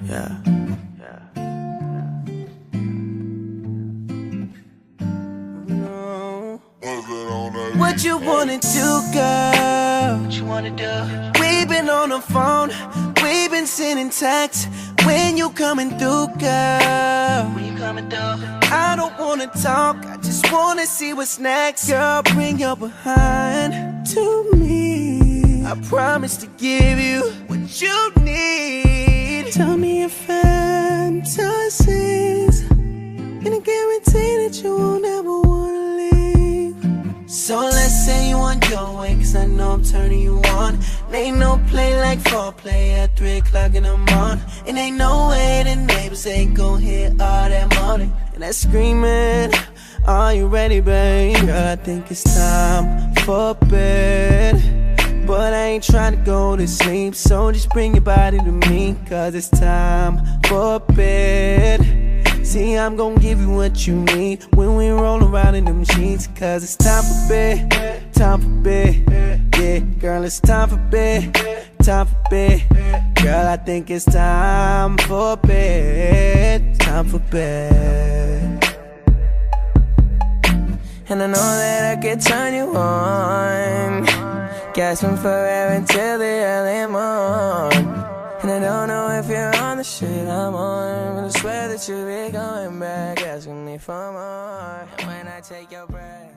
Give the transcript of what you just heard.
Yeah. What you wanna do, girl? What you wanna do? We've been on the phone, we've been sending texts. When you coming through, girl? When you coming through? I don't wanna talk, I just wanna see what's next. Girl, bring your behind to me. I promise to give you what you need. Tell me your fantasies, and I guarantee that you won't ever wanna leave. So let's say you want your way, cause I know I'm turning you on. And ain't no play like foreplay at 3 o'clock in the morning. And ain't no way the neighbors ain't gon' hear all that moaning and that screaming. Are you ready, babe? Girl, I think it's time for bed, but I ain't trying to go to sleep, so just bring your body to me, cause it's time for bed. See, I'm gon' give you what you need when we roll around in them sheets, cause it's time for bed, time for bed. Yeah, girl, it's time for bed, time for bed. Girl, I think it's time for bed, time for bed. And I know that I could turn you on, gasping for air until the early morn. And I don't know if you're on the shit I'm on, but I swear that you'll be going back, asking me for more. And when I take your breath